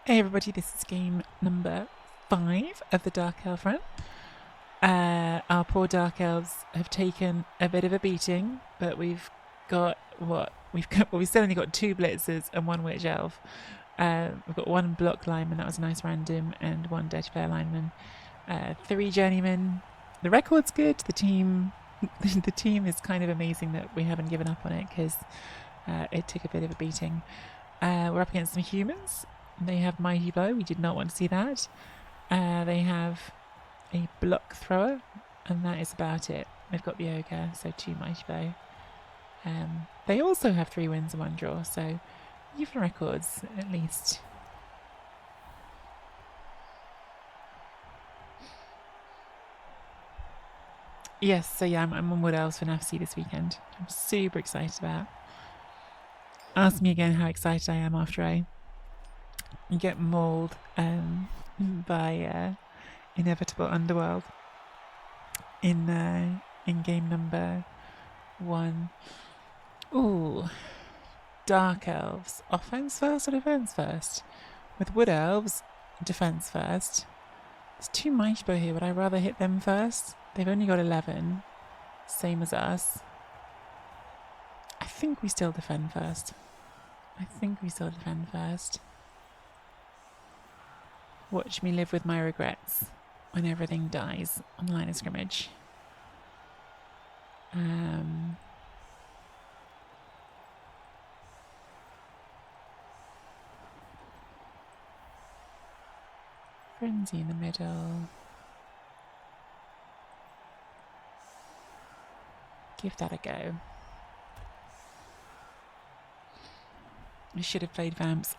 Hey everybody, this is game number 5 of the Dark Elf run. Our poor Dark Elves have taken a bit of a beating, but we've got we've still only got 2 blitzers and 1 witch elf. We've got 1 block lineman, that was a nice random, and 1 dirty player lineman. 3 journeymen. The record's good. The team is kind of amazing that we haven't given up on it because it took a bit of a beating. We're up against some humans. They have Mighty Bow. We did not want to see that. They have a block thrower, and that is about it. They've got the ogre, so 2 Mighty Bow. They also have 3 wins and 1 draw, so even records at least. Yes, so yeah, I'm on Wood Elves for NFC this weekend. I'm super excited about. Ask me again how excited I am after I get mauled by inevitable underworld in game number 1. Ooh, Dark Elves, offense first or defense first? With Wood Elves, defense first. There's 2 Mighty Bow here. Would I rather hit them first? They've only got 11, same as us. I think we still defend first. Watch me live with my regrets when everything dies on the line of scrimmage. Frenzy in the middle. Give that a go. I should have played Vamps.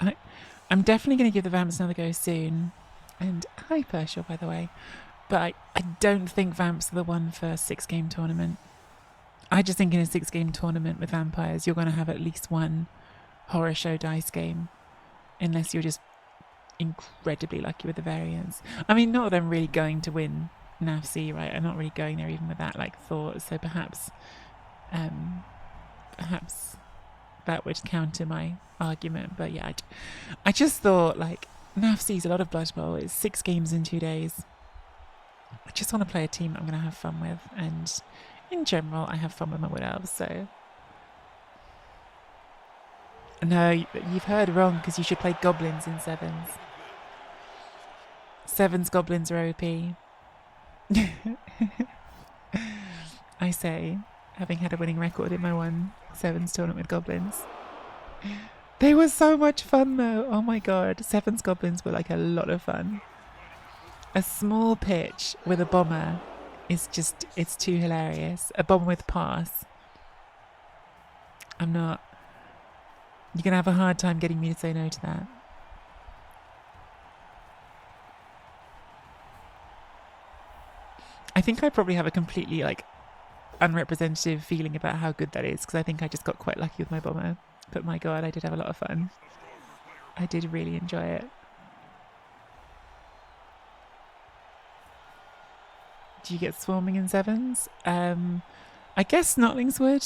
I'm definitely going to give the Vamps another go soon. And hi, Pershore, by the way. But I don't think Vamps are the one for a 6-game tournament. I just think in a 6-game tournament with vampires, you're going to have at least 1 horror show dice game. Unless you're just incredibly lucky with the variants. I mean, not that I'm really going to win NFC, right? I'm not really going there even with that thought. So perhaps that would counter my argument. But yeah, I just thought NAFC's a lot of Blood Bowl. It's 6 games in 2 days. I just want to play a team that I'm going to have fun with, and in general, I have fun with my Wood Elves. So no, you've heard wrong because you should play goblins in 7s. 7s goblins are OP. I say, having had a winning record in my 1/7s tournament with goblins. They were so much fun though. Oh my god, 7s goblins were a lot of fun. A small pitch with a bomber is just, it's too hilarious. A bomber with pass. You're gonna have a hard time getting me to say no to that. I think I probably have a completely unrepresentative feeling about how good that is, because I think I just got quite lucky with my bomber. But my god, I did have a lot of fun. I did really enjoy it. Do you get swarming in 7s? I guess Snotlings would.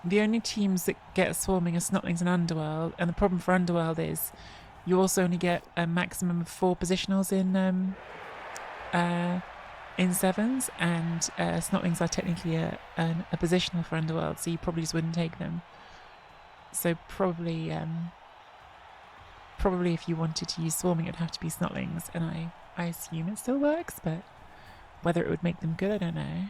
The only teams that get swarming are Snotlings and Underworld, and the problem for Underworld is you also only get a maximum of 4 positionals in 7s, and Snotlings are technically a positional for Underworld, so you probably just wouldn't take them. So probably if you wanted to use swarming, it'd have to be Snotlings, and I assume it still works, but whether it would make them good, I don't know.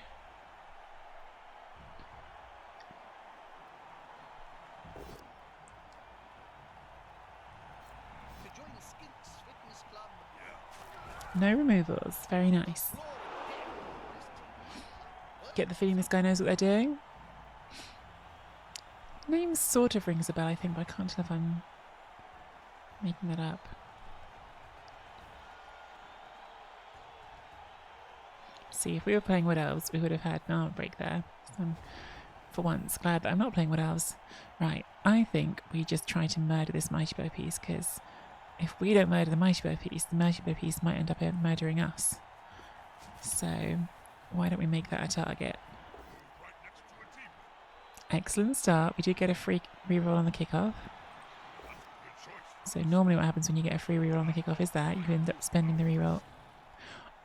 No removals, very nice. Get the feeling this guy knows what they're doing. Name sort of rings a bell, I think, but I can't tell if I'm making that up. See, if we were playing Wood Elves, we would have had an armor break there. So I'm, for once, glad that I'm not playing Wood Elves. Right, I think we just try to murder this Mighty Bow piece, because if we don't murder the Mighty Bow piece, the Mighty Bow piece might end up murdering us. So why don't we make that a target? Excellent start. We do get a free reroll on the kickoff. So normally what happens when you get a free reroll on the kickoff is that you end up spending the reroll.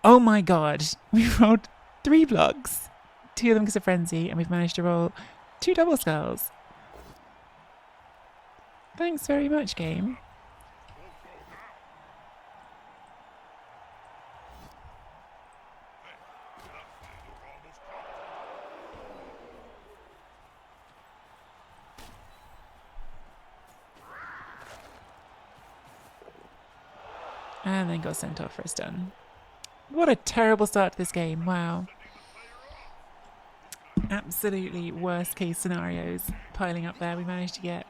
Oh my god! We rolled 3 blocks. 2 of them because of frenzy, and we've managed to roll 2 double skulls. Thanks very much, game. And then got sent off for a stun. What a terrible start to this game. Wow. Absolutely worst case scenarios piling up there. We managed to get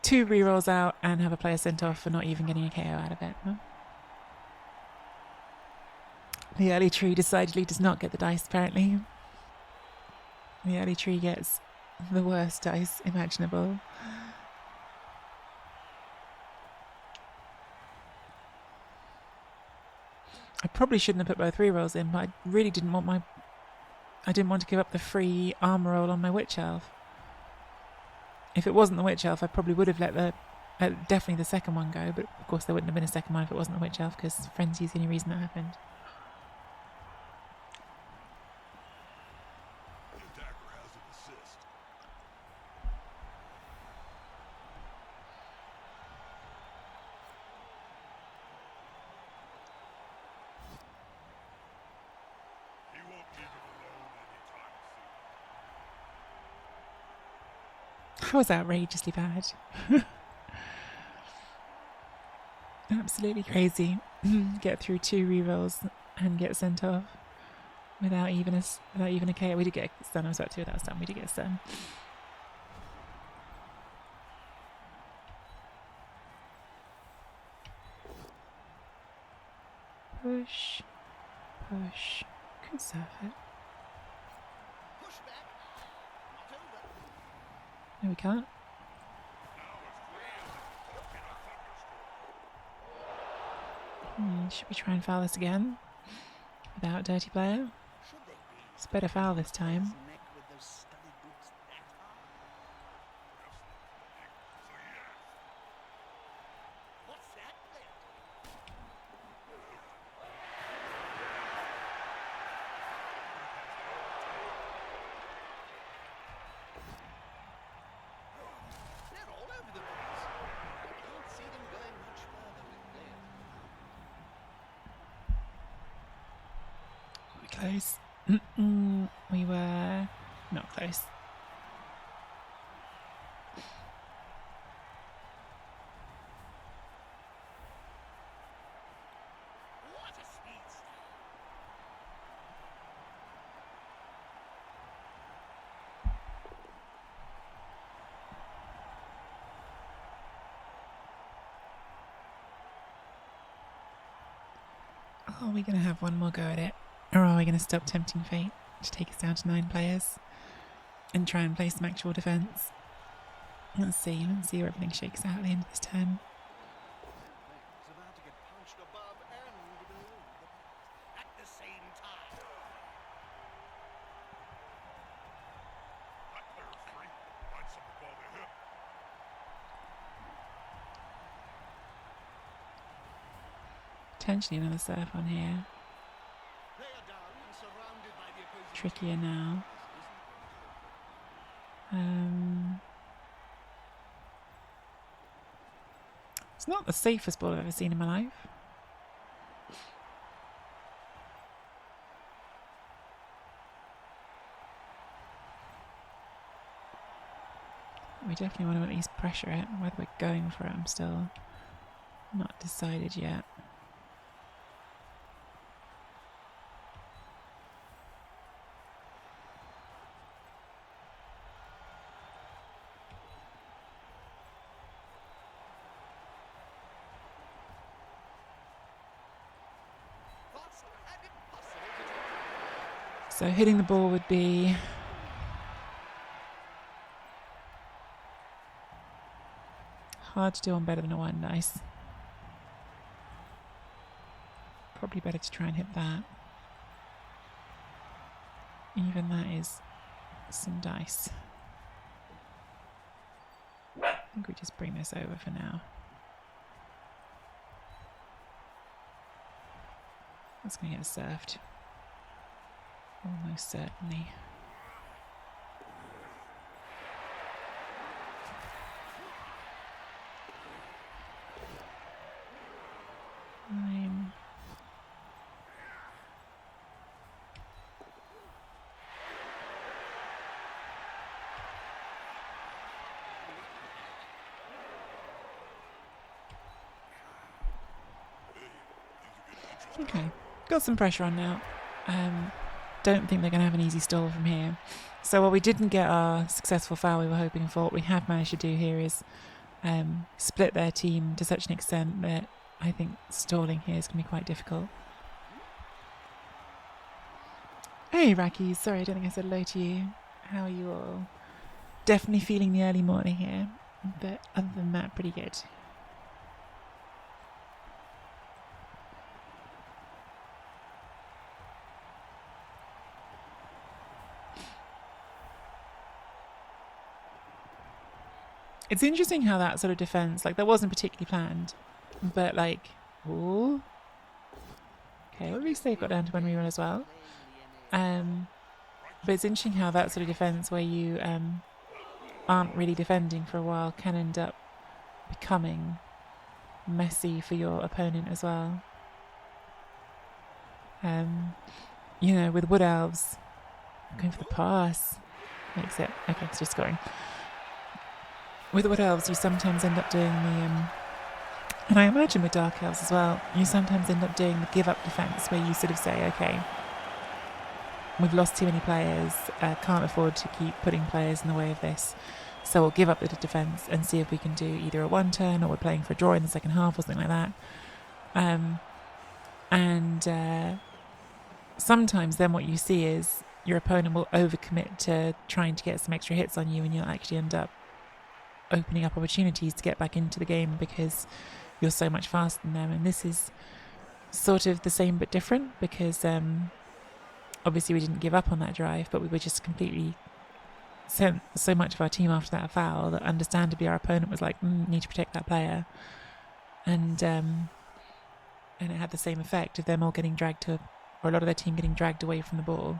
2 rerolls out and have a player sent off for not even getting a KO out of it. Huh? The early tree decidedly does not get the dice, apparently. The early tree gets the worst dice imaginable. I probably shouldn't have put both rerolls in, but I really didn't want I didn't want to give up the free armor roll on my witch elf. If it wasn't the witch elf, I probably would have let definitely the second one go, but of course there wouldn't have been a second one if it wasn't the witch elf, because frenzy is the only reason that happened. That was outrageously bad. Absolutely crazy. Get through 2 rerolls and get sent off without even a KO. We did get a stun. I was about to without a stun. We did get a stun. Push, push. Could serve it. No, we can't. Should we try and foul this again? Without dirty player? It's better foul this time. Close. We were not close. Are we going to have one more go at it? Or are we going to stop tempting fate to take us down to 9 players and try and play some actual defence? Let's see where everything shakes out at the end of this turn. Potentially another surf on here. Trickier now. It's not the safest ball I've ever seen in my life. We definitely want to at least pressure it. Whether we're going for it, I'm still not decided yet. So hitting the ball would be hard to do on better than a 1 dice. Probably better to try and hit that. Even that is some dice. I think we just bring this over for now. That's going to get served. Almost certainly. Okay, got some pressure on now. Don't think they're going to have an easy stall from here. So while we didn't get our successful foul we were hoping for, what we have managed to do here is split their team to such an extent that I think stalling here is going to be quite difficult. Hey Raki, sorry I don't think I said hello to you. How are you all? Definitely feeling the early morning here, but other than that, pretty good. It's interesting how that sort of defense, like that wasn't particularly planned, but like, ooh. Okay, well, at least they've got down to one reroll as well. But it's interesting how that sort of defense where you aren't really defending for a while can end up becoming messy for your opponent as well. You know, with wood elves, going for the pass makes it okay. It's just scoring. With wood elves, you sometimes end up doing the, and I imagine with dark elves as well, you sometimes end up doing the give up defense where you sort of say, okay, we've lost too many players, can't afford to keep putting players in the way of this, so we'll give up the defense and see if we can do either a one turn or we're playing for a draw in the second half or something like that. Sometimes then what you see is your opponent will overcommit to trying to get some extra hits on you, and you'll actually end up opening up opportunities to get back into the game because you're so much faster than them. And this is sort of the same but different because obviously we didn't give up on that drive, but we were just completely sent so much of our team after that foul that understandably our opponent was like, need to protect that player, and it had the same effect of them all getting dragged to, or a lot of their team getting dragged away from the ball,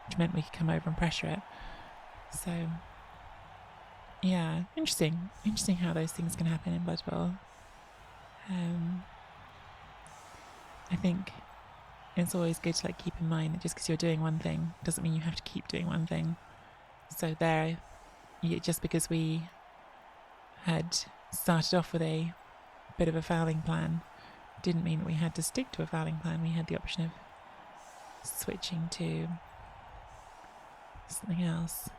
which meant we could come over and pressure it. So yeah, interesting how those things can happen in Blood Bowl. I think it's always good to like keep in mind that just because you're doing one thing doesn't mean you have to keep doing one thing. So there, just because we had started off with a bit of a fouling plan didn't mean that we had to stick to a fouling plan. We had the option of switching to something else.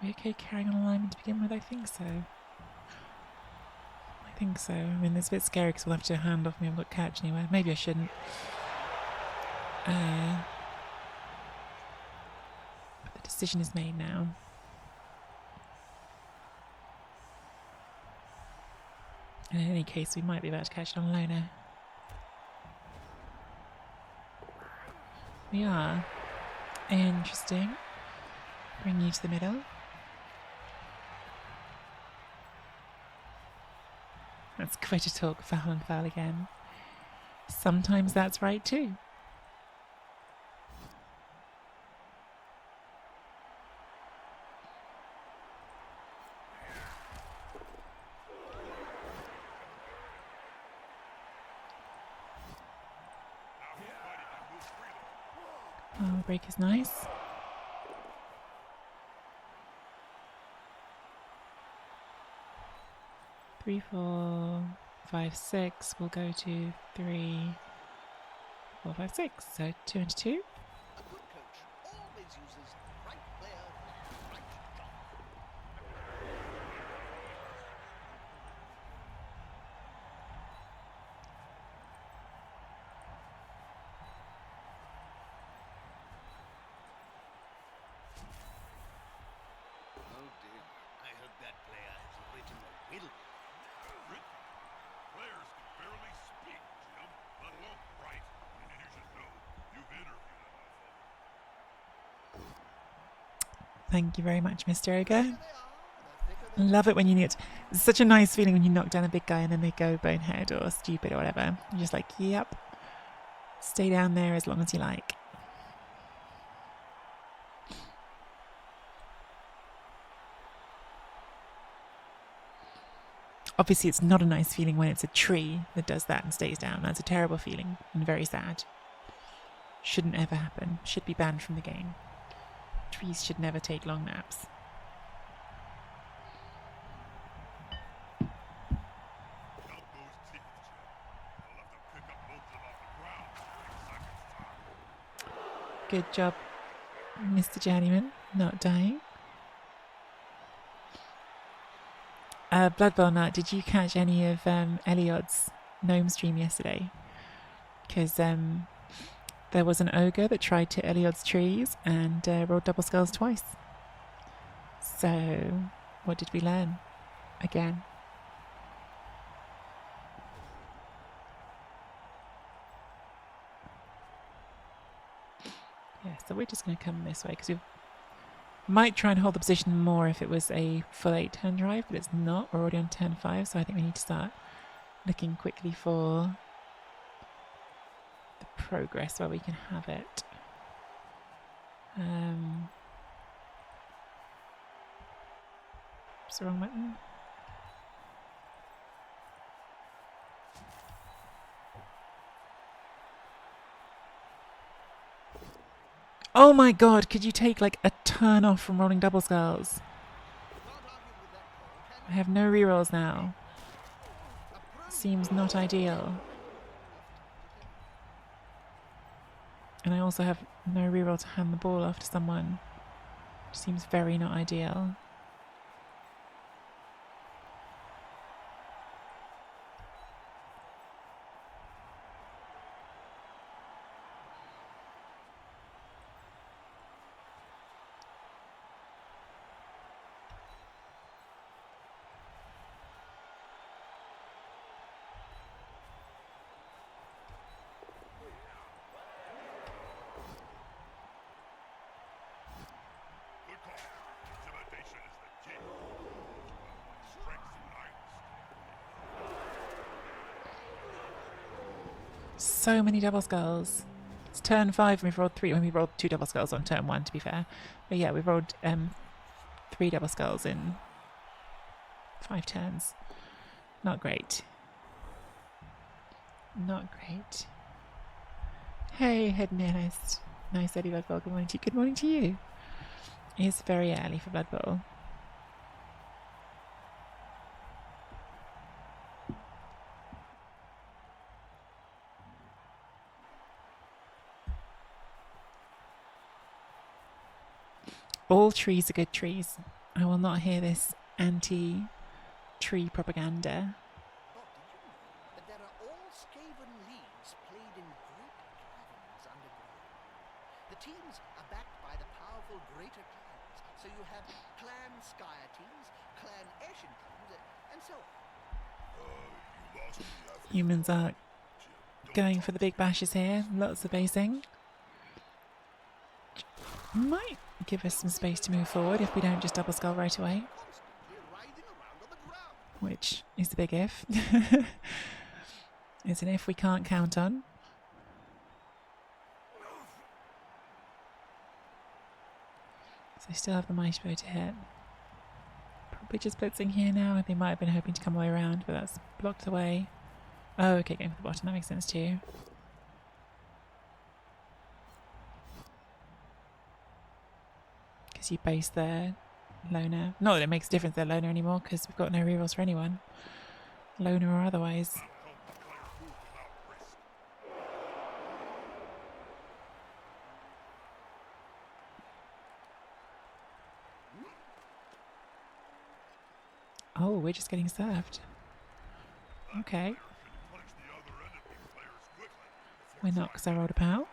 Are we okay carrying on alignment to begin with? I think so. I mean, it's a bit scary because we'll have to hand off. We haven't got catch anywhere. Maybe I shouldn't. But the decision is made now. And in any case, we might be about to catch it on loner. We are. Interesting. Bring you to the middle. That's quite a talk, foul and foul again. Sometimes that's right too. Oh, the break is nice. Three, 4, 5, 6. We'll go to 3, 4, 5, 6. So 2 into 2. A good coach always uses the right player, right job. Oh dear, I hope that player has written a will. Players can barely speak, Jim, let alone write. And you should know, you've interviewed enough of them. Thank you very much, Mr. Ogre. Here they are, the thicker they Love it when you need. It's such a nice feeling when you knock down a big guy and then they go bonehead or stupid or whatever. You're just like, yep. Stay down there as long as you like. Obviously, it's not a nice feeling when it's a tree that does that and stays down. That's a terrible feeling and very sad. Shouldn't ever happen. Should be banned from the game. Trees should never take long naps. Count those teeth, Jim. I'll have to pick up most of them off the ground in seconds time. Good job, Mr. Journeyman, not dying. Blood Bowl Nut, did you catch any of Eliod's gnome stream yesterday? Because there was an ogre that tried to Eliod's trees and rolled double skulls twice. So, what did we learn? Again. Yeah, so we're just going to come this way because we might try and hold the position more if it was a full 8-turn drive, but it's not. We're already on turn 5, so I think we need to start looking quickly for the progress where we can have it. What's the wrong button? Oh my god, could you take like a turn off from rolling double skulls? I have no rerolls now. Seems not ideal. And I also have no reroll to hand the ball off to someone. Which seems very not ideal. Good call. Intimidation is the key. My strengths and So many double skulls. It's turn 5 and we've rolled 3. When we rolled 2 double skulls on turn 1 to be fair. But yeah, we've rolled 3 double skulls in 5 turns. Not great. Not great. Hey, head nearest. Nice Eddie Blood Bowl. Good morning to you. Good morning to you. It's very early for Blood Bowl. All trees are good trees. I will not hear this anti-tree propaganda. Bob, did you know that there are all Skaven leagues played in great caverns underground? The teams are backed by the powerful greater clans, so you have Clan Skyer teams, Clan Ashen teams, and so on. you lost me after Humans are Jim. Don't going talk for the big bashes here. Lots of basing. Might give us some space to move forward if we don't just double skull right away. Constantly writhing around on the ground. Which is the big if. It's an if we can't count on. So they still have the mice bow to hit. Probably just blitzing here now. They might have been hoping to come all the way around, but that's blocked away. Oh, okay, going for the bottom. That makes sense too. Because you base their loner. Not that it makes a difference they're loner anymore, because we've got no rerolls for anyone. Loner or otherwise. help declare food without risk. Oh, we're just getting served. Okay. Can punish the other enemy players quickly before We're not, because I rolled a pout.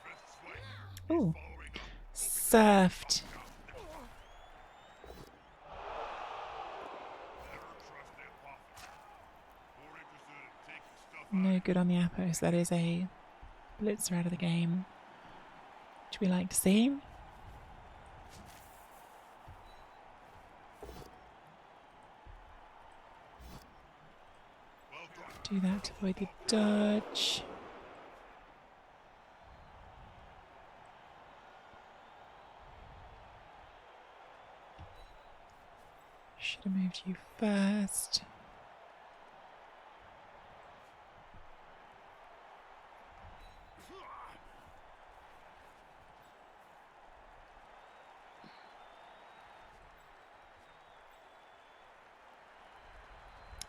fifth swing. Oh, Following up. served. Never trust the apothecary. More interested in taking stuff No good on the Apos. That is a blitzer out of the game. Which we like to see. Well done. Do that to avoid the dodge. Should have moved you first.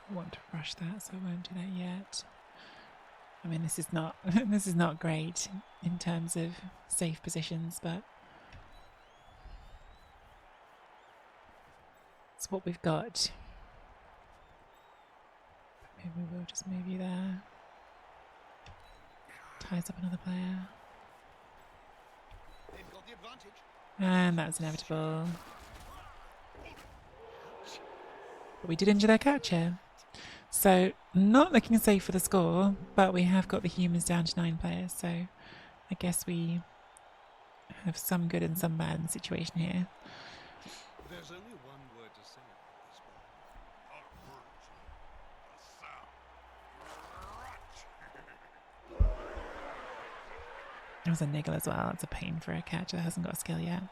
I want to rush that, so I won't do that yet. I mean, this is not this is not great in terms of safe positions, but it's what we've got. Maybe we'll just move you there. Ties up another player. They've got the advantage. And that's inevitable. But we did injure their catcher. So, not looking safe for the score, but we have got the humans down to 9 players, so I guess we have some good and some bad in the situation here. There's only one word to say about this one. Not a word, son. A sound. Crunch. It was a niggle as well. It's a pain for a catcher that hasn't got a skill yet.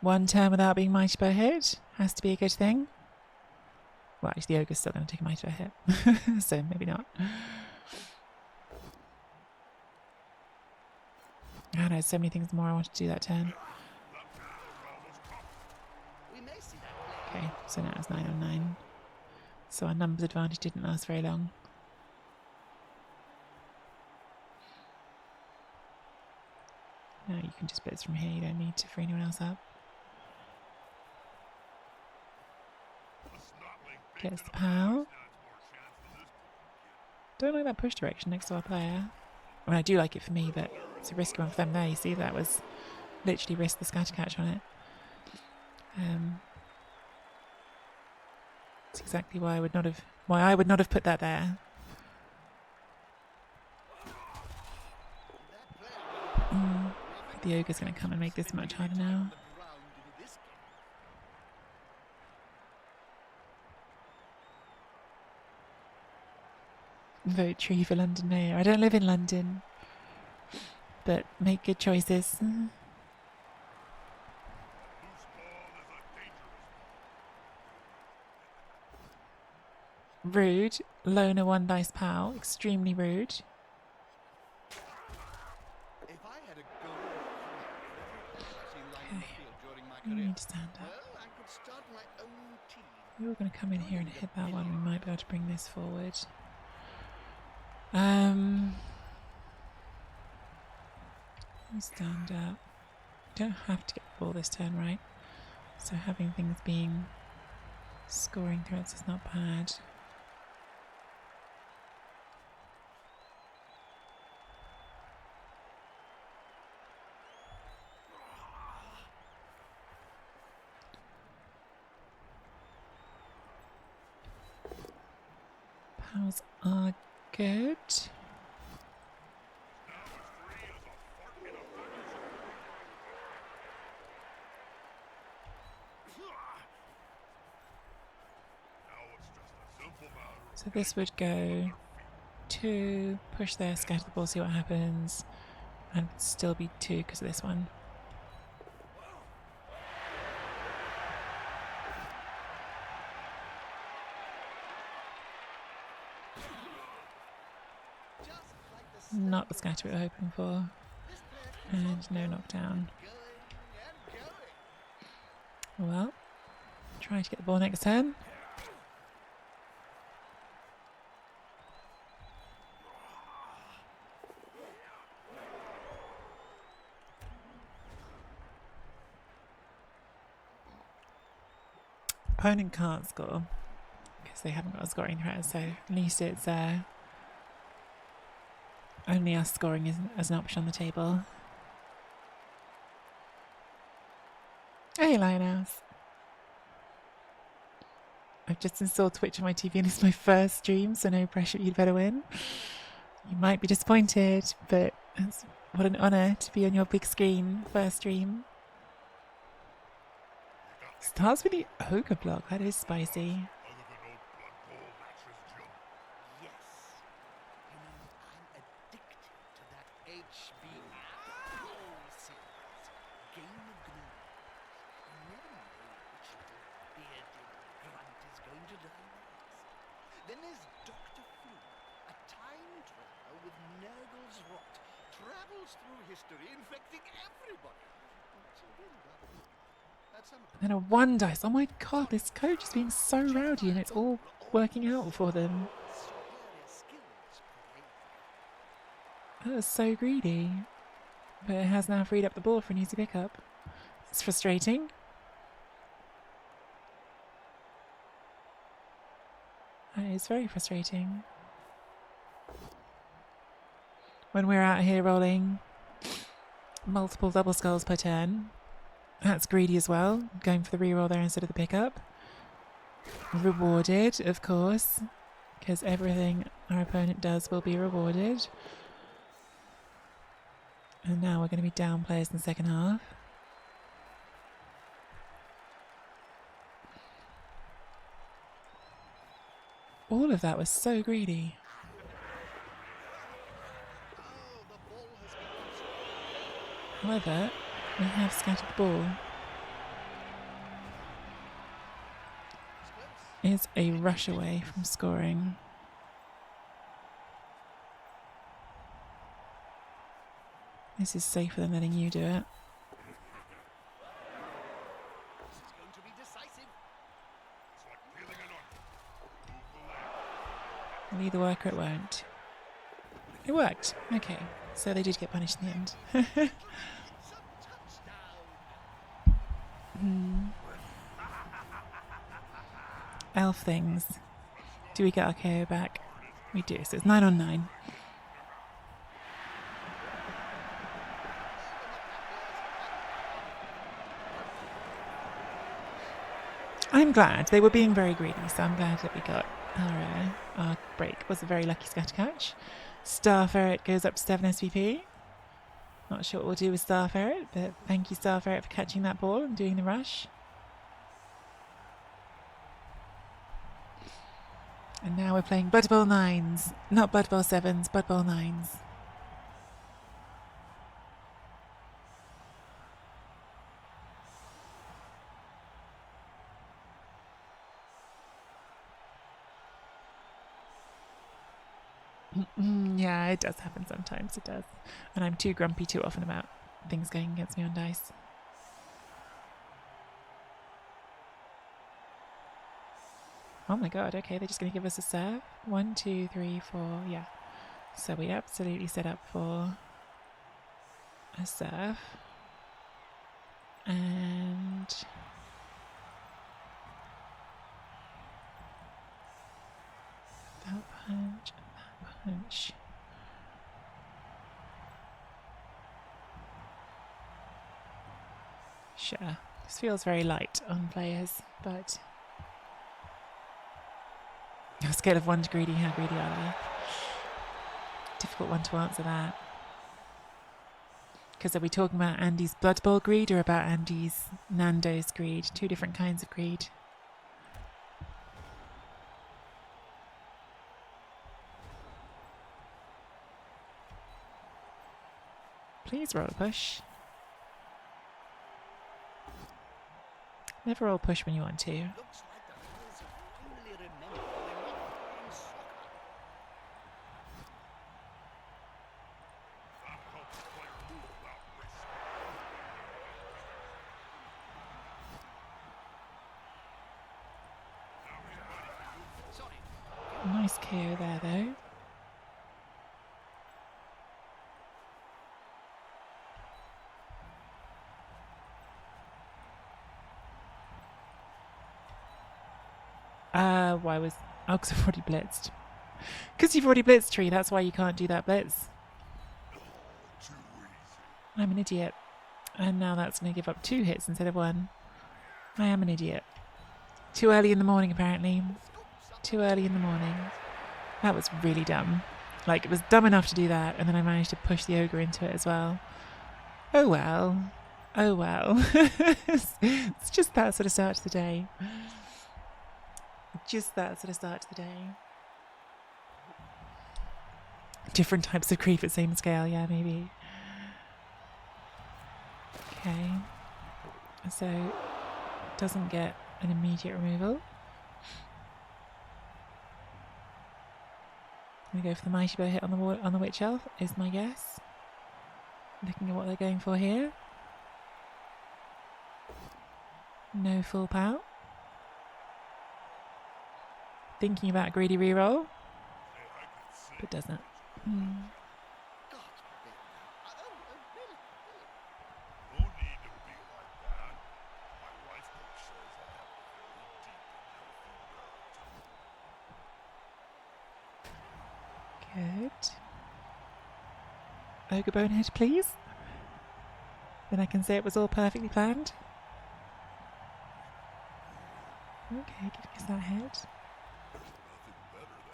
One turn without being mighty by hit has to be a good thing. Well, actually, the ogre's still going to take a mighty by hit, so maybe not. I know, so many things more I want to do that turn. We may see that play. Okay, so now it's 9 on 9. So our numbers advantage didn't last very long. Now you can just blitz from here, you don't need to free anyone else up. Gets the POW. Don't like that push direction next to our player. I mean, I do like it for me, but it's a risky one for them there. You see, that was literally risk the scatter catch on it. That's exactly why I would not have put that there. The ogre's going to come and make this much harder now. Vote Tree for London Mayor. I don't live in London, but make good choices. Rude. Loner 1 dice POW. Extremely rude. If I had a goal I've seen lying on the field during my You career, need to stand up. well, I could start my own team. You're going to come in here and hit that one. We might be able to bring this forward. Stand up. Don't have to get the ball this turn, right? So having things being scoring threats is not bad. POWs are good. So this would go to push there, scatter the ball, see what happens, and it'd still be 2 because of this one. Not the scatter we were hoping for, and no knockdown. Well, try to get the ball next turn. Opponent can't score because they haven't got a scoring threat, so at least it's only us scoring as an option on the table. Hey, Lionhouse. I've just installed Twitch on my TV and it's my first stream, so no pressure, you'd better win. You might be disappointed, but what an honour to be on your big screen first stream. Starts with the ogre block. That is spicy. Other than old Blood Bowl mattress jump. Yes. You know, I'm addicted to that HB series, Game of Gnomes. You never know which little bearded grunt is going to die next. Then there's Dr. Flu, a time traveler with Nurgle's rot, travels through history infecting everybody. It's really rather good. And then a 1 dice. Oh my god, this coach is being so rowdy and it's all working out for them. That is so greedy. But it has now freed up the ball for an easy pickup. It's frustrating. That is very frustrating. When we're out here rolling multiple double skulls per turn, that's greedy as well, going for the reroll there instead of the pickup. Rewarded, of course, because everything our opponent does will be rewarded. And now we're going to be down players in the second half. All of that was so greedy. However, we have scattered the ball. Is a rush away from scoring. This is safer than letting you do it. This is going to be decisive. It's like peeling an onion. Move the leg. It'll either work or it won't. It worked. Okay. So they did get punished in the end. Elf things. Do we get our KO back? We do. So it's 9 on 9. I'm glad. They were being very greedy, so I'm glad that we got our break. It was a very lucky scatter catch. Star Ferret goes up to 7 SVP. Not sure what we'll do with Star Ferret, but thank you, Star Ferret, for catching that ball and doing the rush. And now we're playing Blood Bowl 9s. Not Blood Bowl 7s, Blood Bowl 9s. Yeah, it does happen sometimes, it does. And I'm too grumpy too often about things going against me on dice. Oh my god, okay, they're just going to give us a serve. 1, 2, 3, 4, yeah. So we absolutely set up for a serve. And that punch, that punch. Sure, this feels very light on players, but on a scale of 1 to greedy, how greedy are they? Difficult one to answer that. Because are we talking about Andy's Blood Bowl greed or about Andy's Nando's greed? Two different kinds of greed. Please roll a push. Never roll push when you want to. Looks like the players have finally remembered they're not playing soccer. That helps the player move without risk. Now he's ready. Sorry. Nice KO there, though. Why was... Oh, because I've already blitzed. Because you've already blitzed, Tree. That's why you can't do that blitz. Too easy. I'm an idiot. And now that's going to give up 2 hits instead of 1. I am an idiot. Too early in the morning, apparently. Too early in the morning. That was really dumb. Like, it was dumb enough to do that, and then I managed to push the ogre into it as well. Oh well. Oh well. It's just that sort of start to the day. Just that sort of start to the day. Different types of creep at same scale, yeah, maybe. Okay. So, doesn't get an immediate removal. We go for the mighty bow hit on the witch elf, is my guess. Looking at what they're going for here. No full power. Thinking about a greedy reroll, but doesn't. God, forbid now. Really? No need to be like that. My wife coach says I have a very deep and healthy gut. Good. Ogre Bonehead, please. Then I can say it was all perfectly planned. Okay, give us that head.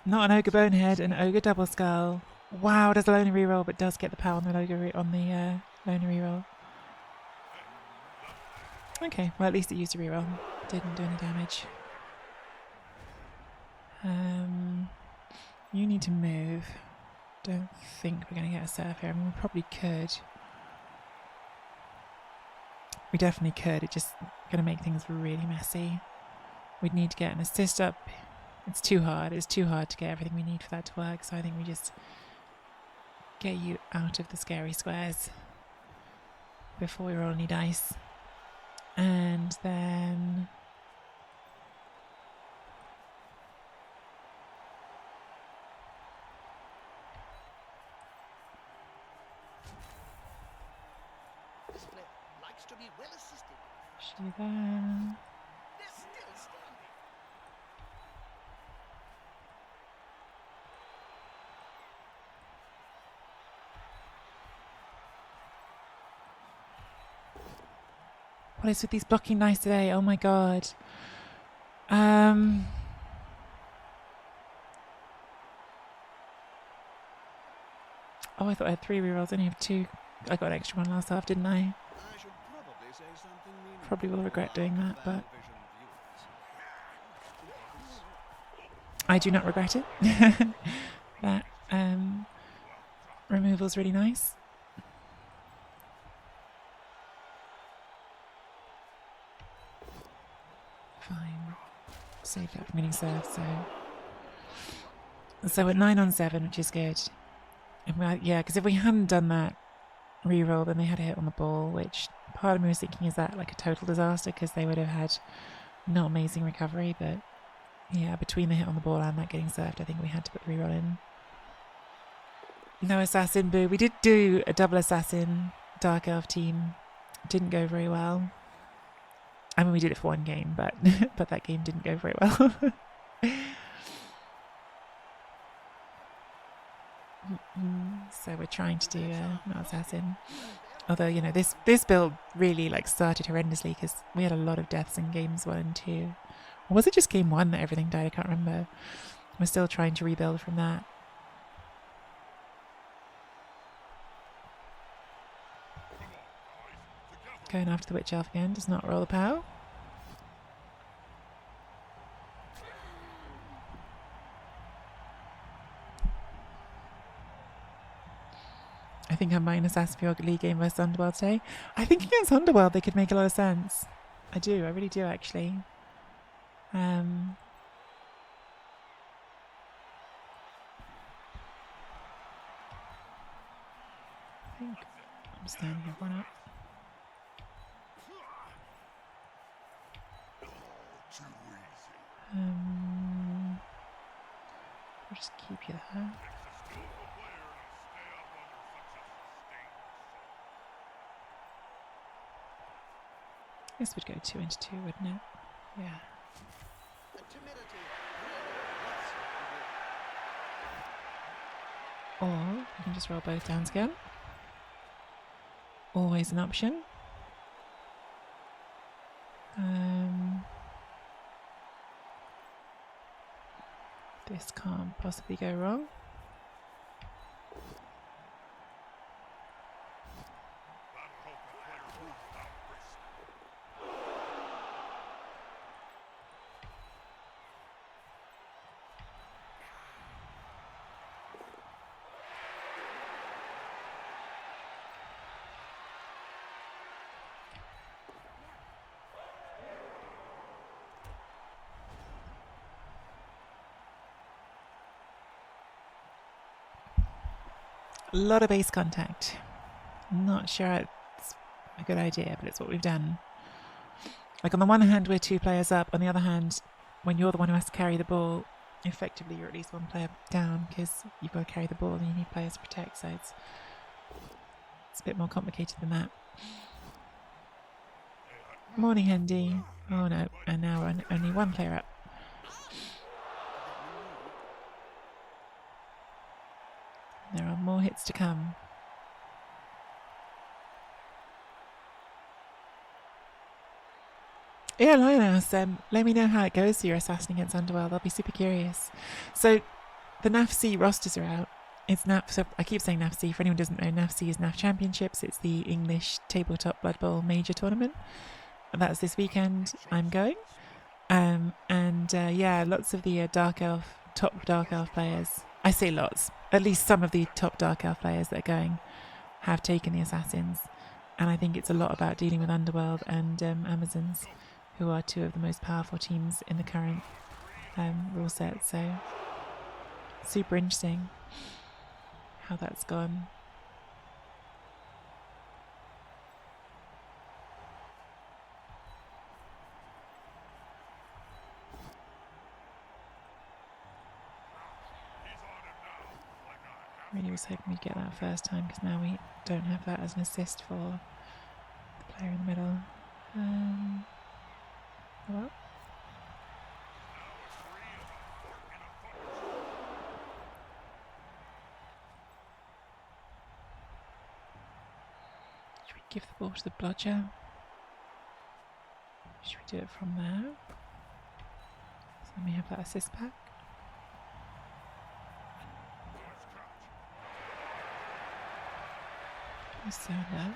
Not an Ogre Bonehead, an Ogre Double Skull. Wow, does a loner reroll, but does get the power on the loner reroll. Okay, well at least it used a reroll. Didn't do any damage. You need to move. Don't think we're going to get a serve here. I mean, we probably could. We definitely could. It's just going to make things really messy. We'd need to get an assist up. It's too hard. It's too hard to get everything we need for that to work. So I think we just get you out of the scary squares before we roll any dice. And then... This player likes to be well assisted. She then... They're still standing. What is with these blocking dice today? Oh my god. Oh, I thought I had 3 rerolls. I only have 2. I got an extra one last half, didn't I? I should probably say something meaningful. Probably will regret doing that, but Vision viewers. I do not regret it. That removal's really nice. Fine. Save that from getting served, so we're 9 on 7, which is good. And yeah, because if we hadn't done that reroll, then they had a hit on the ball, which part of me was thinking, is that like a total disaster? Because they would have had not amazing recovery, but yeah, between the hit on the ball and that getting served, I think we had to put the reroll in. No assassin, boo. We did do a double assassin Dark Elf team. Didn't go very well. I mean, we did it for one game, but but that game didn't go very well. So we're trying to do not assassin. Although, you know, this build really like started horrendously because we had a lot of deaths in games 1 and 2. Or was it just game 1 that everything died? I can't remember. We're still trying to rebuild from that. Going after the witch elf again does not roll the power. I think I'm buying Assassin for League game versus Underworld today. I think against Underworld they could make a lot of sense. I do, I really do actually. I think I'm standing everyone up. Too easy. We'll just keep you there. This would go 2 into 2, wouldn't it? Yeah. The timidity really Or you can just roll both downscale. Always an option. This can't possibly go wrong. A lot of base contact. Not sure it's a good idea, but it's what we've done. Like, on the one hand, we're 2 players up. On the other hand, when you're the one who has to carry the ball, effectively you're at least 1 player down because you've got to carry the ball and you need players to protect. So it's a bit more complicated than that. Morning, Hendy. Oh no, and now we're only 1 player up. There are more hits to come. Yeah, Lioness, let me know how it goes for your Assassin against Underworld. I'll be super curious. So, the NAFC rosters are out. It's NAF, so I keep saying NAFC. For anyone who doesn't know, NAFC is NAF Championships. It's the English Tabletop Blood Bowl Major Tournament. And that's this weekend. I'm going. Yeah, lots of the top Dark Elf players. I say lots. At least some of the top Dark Elf players that are going have taken the Assassins. And I think it's a lot about dealing with Underworld and Amazons, who are 2 of the most powerful teams in the current rule set. So, super interesting how that's gone. Really was hoping we'd get that first time because now we don't have that as an assist for the player in the middle. Well. Should we give the ball to the bludger? Should we do it from there? So let me have that assist back. Sound out.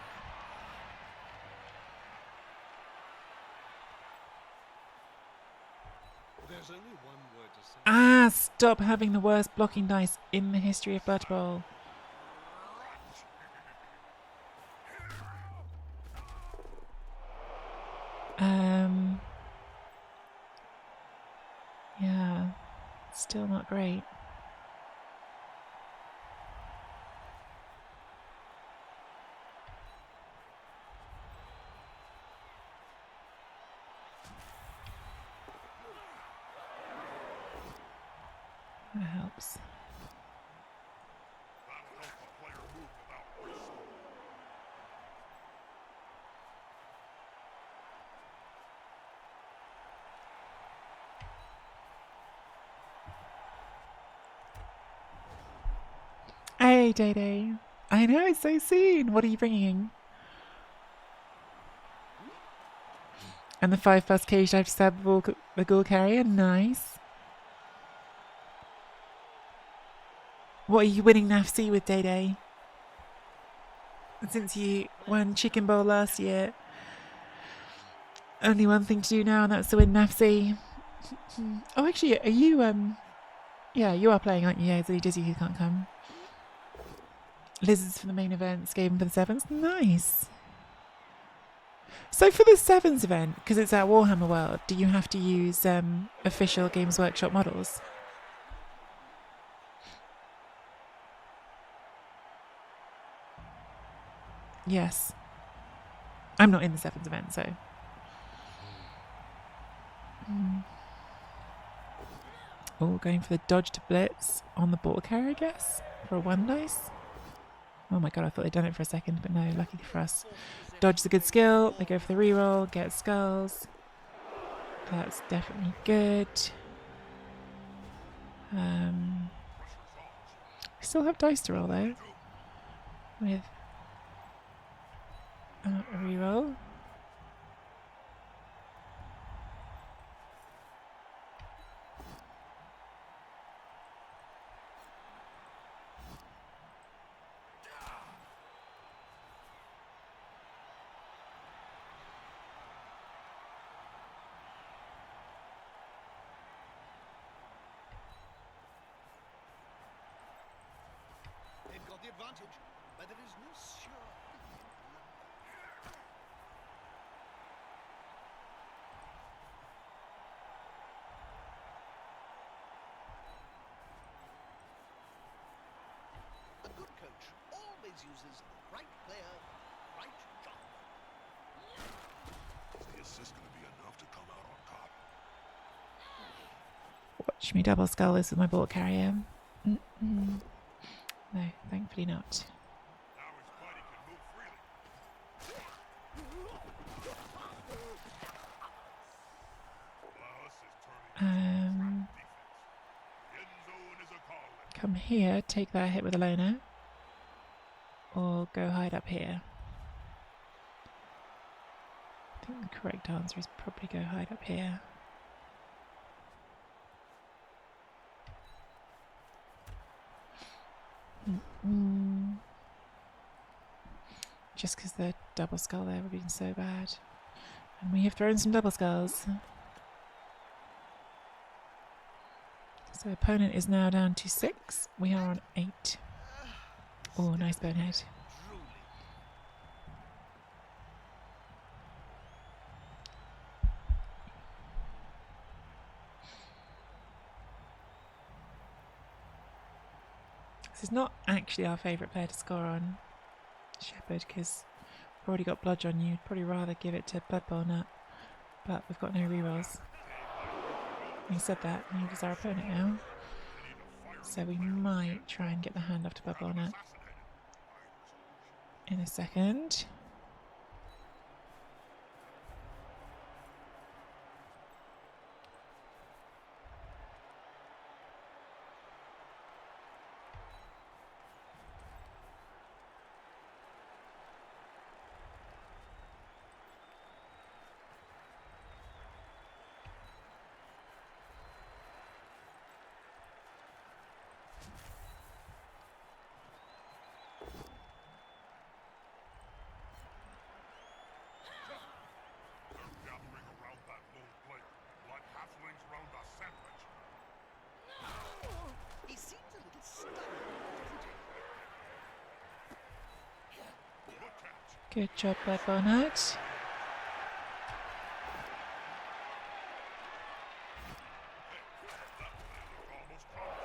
There's only one word to say. Stop having the worst blocking dice in the history of Blood Bowl. Yeah, still not great. That helps. Hey, Day Day. I know, it's so soon. What are you bringing? And the 5+ cage, I have to stab the ghoul carrier. Nice. What are you winning NAFC with, Day Day? Since you won Chicken Bowl last year, only one thing to do now, and that's to win NAFC. Oh, actually, are you, yeah, you are playing, aren't you? Yeah, it's only Dizzy who can't come. Lizards for the main event, Skaven for the 7s. Nice. So for the 7s event, because it's at Warhammer World, do you have to use official Games Workshop models? Yes. I'm not in the 7s event, so... Oh, going for the dodge to blitz on the ball carrier, I guess, for a 1 dice. Oh my god, I thought they'd done it for a second, but no, luckily for us. Dodge is a good skill. They go for the reroll, get skulls. That's definitely good. We still have dice to roll though. With a reroll. They've got the advantage, but there is no sure thing in London. A good coach always uses right player, right job. Is the assist going to be enough to come out on top? Watch me double skull this with my ball carrier. No, thankfully not. Now his body can move freely. Well, this is turning into defense. End zone is a call. Come here, take that hit with a loner. Or go hide up here. I think the correct answer is probably go hide up here. Just because the double skull there would have been so bad. And we have thrown some double skulls. So opponent is now down to 6. We are on 8. Oh, nice bonehead. Drooling. This is not actually our favourite player to score on, Shepherd, because we've already got Bludge on you. Probably rather give it to Blood Bowl Nut, but we've got no rerolls. Having said that, he is our opponent now, so we might try and get the hand off to Blood Bowl Nut in a second. Gathering around that little blade, like halflings round a sandwich. He seems a little stuck, doesn't he? Good catch. Good job, Blood Bowl Nut. Almost caught.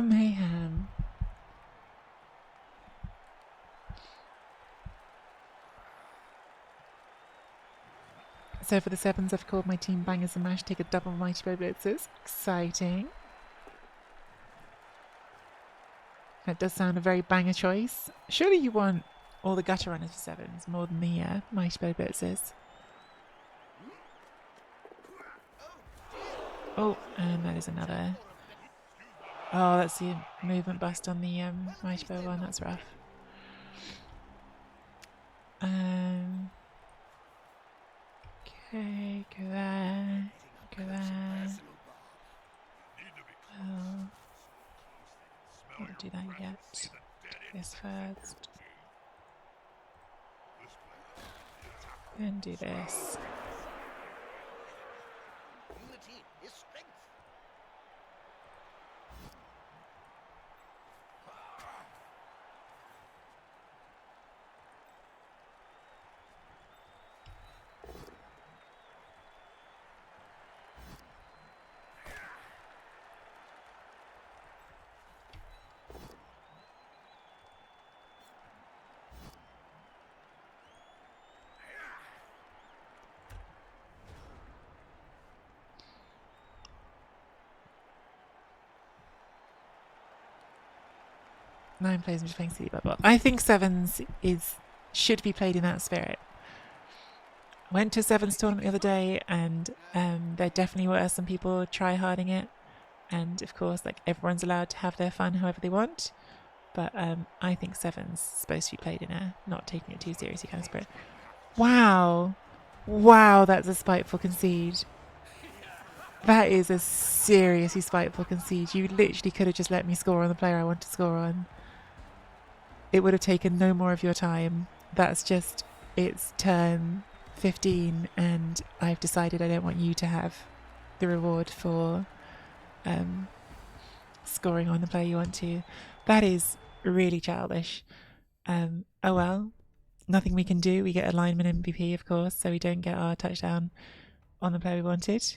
Mayhem. So for the 7s, I've called my team Bangers and Mash, take a double Mighty Blow Blitzers. Exciting. That does sound a very banger choice. Surely you want all the gutter runners for 7s more than the Mighty Blow Blitzers. Oh, and that is another. Oh, that's the movement bust on the Mighty Blow one. That's rough. Okay, go there. Go there. Oh, won't do that yet. This first. Then do this. Unity is strength. Nine players just playing City Bubble. I think 7s should be played in that spirit. I went to a 7s tournament the other day, and there definitely were some people try-harding it. And of course, like, everyone's allowed to have their fun however they want. But I think 7s supposed to be played in a not taking it too seriously kind of spirit. Wow. Wow, that's a spiteful concede. That is a seriously spiteful concede. You literally could have just let me score on the player I want to score on. It would have taken no more of your time. That's just, it's turn 15 and I've decided I don't want you to have the reward for scoring on the player you want to. That is really childish. Oh well, nothing we can do. We get a lineman MVP, of course, so we don't get our touchdown on the player we wanted.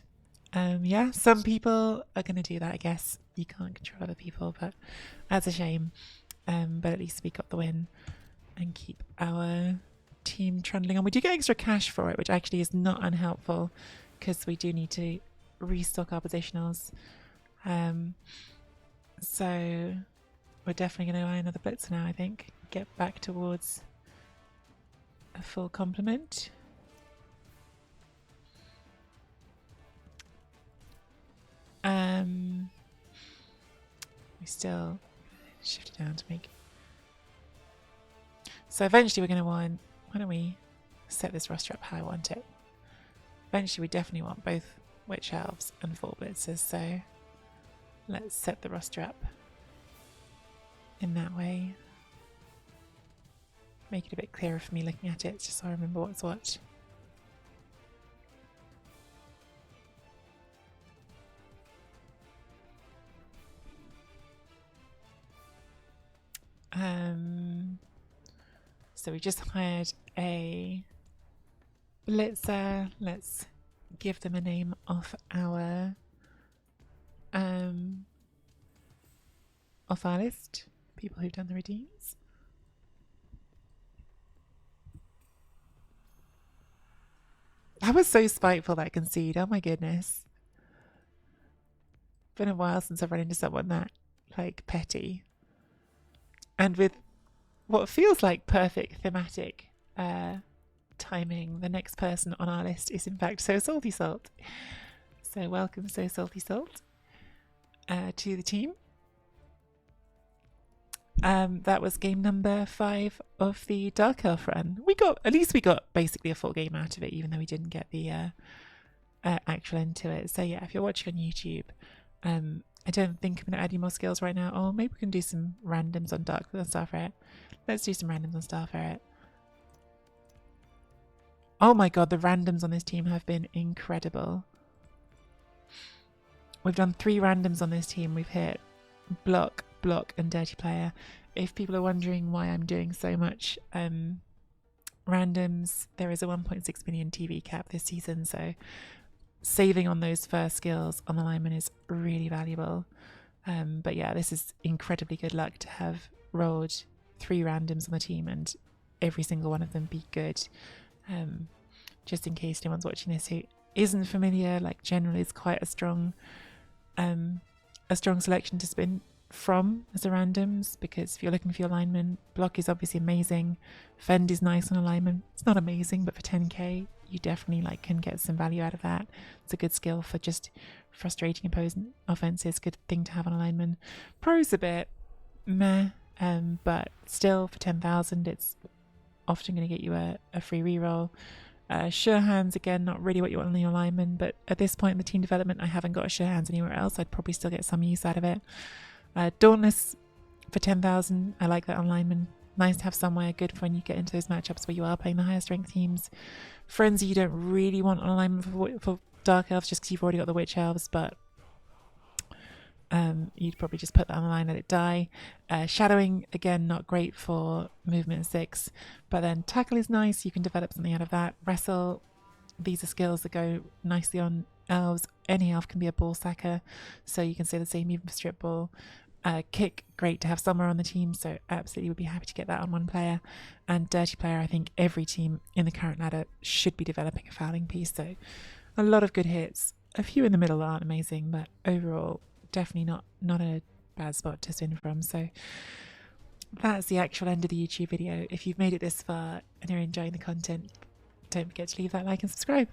Yeah, some people are going to do that, I guess. You can't control other people, but that's a shame. But at least we got the win and keep our team trundling on. We do get extra cash for it, which actually is not unhelpful because we do need to restock our positionals. So we're definitely going to buy another blitzer now, I think. Get back towards a full complement. We still shift it down to make. So eventually we're going to want. Why don't we set this roster up how I want it? Eventually we definitely want both witch elves and 4 blitzers. So let's set the roster up in that way. Make it a bit clearer for me looking at it, just so I remember what's what. So we just hired a blitzer. Let's give them a name off our list. People who've done the redeems. That was so spiteful, that concede. Oh my goodness. Been a while since I've run into someone that like petty. And with what feels like perfect thematic timing, the next person on our list is in fact So Salty Salt. So welcome So Salty Salt to the team. That was game number 5 of the Dark Elf run. At least we got basically a full game out of it, even though we didn't get the actual end to it. So yeah, if you're watching on YouTube, I don't think I'm going to add any more skills right now. Or maybe we can do some randoms on Star Ferret. Let's do some randoms on Star Ferret. Oh my god, the randoms on this team have been incredible. We've done 3 randoms on this team. We've hit block, and dirty player. If people are wondering why I'm doing so much randoms, there is a 1.6 million TV cap this season, so saving on those first skills on the lineman is really valuable. But yeah, this is incredibly good luck to have rolled 3 randoms on the team and every single one of them be good. Just in case anyone's watching this who isn't familiar, like generally is quite a strong selection to spin from as a randoms, because if you're looking for your lineman, block is obviously amazing, fend is nice on a lineman. It's not amazing, but for 10k you definitely can get some value out of that. It's a good skill for just frustrating opposing offenses. Good thing to have on a lineman. Pro's a bit meh, but still for 10,000 it's often going to get you a free reroll. Sure hands, again, not really what you want on your lineman, but at this point in the team development I haven't got a sure hands anywhere else. I'd probably still get some use out of it. Dauntless for 10,000, I like that on lineman. Nice to have somewhere good for when you get into those matchups where you are playing the higher strength teams. Frenzy you don't really want on a lineman for Dark Elves just because you've already got the Witch Elves, but you'd probably just put that on the line, let it die. Shadowing, again, not great for movement 6, but then tackle is nice. You can develop something out of that. Wrestle, these are skills that go nicely on elves. Any elf can be a ball sacker, so you can say the same even for strip ball. Kick, great to have somewhere on the team, so absolutely would be happy to get that on one player. And dirty player, I think every team in the current ladder should be developing a fouling piece, so a lot of good hits. A few in the middle aren't amazing, but overall definitely not a bad spot to spin from. So that's the actual end of the YouTube video. If you've made it this far and you're enjoying the content, don't forget to leave that like and subscribe.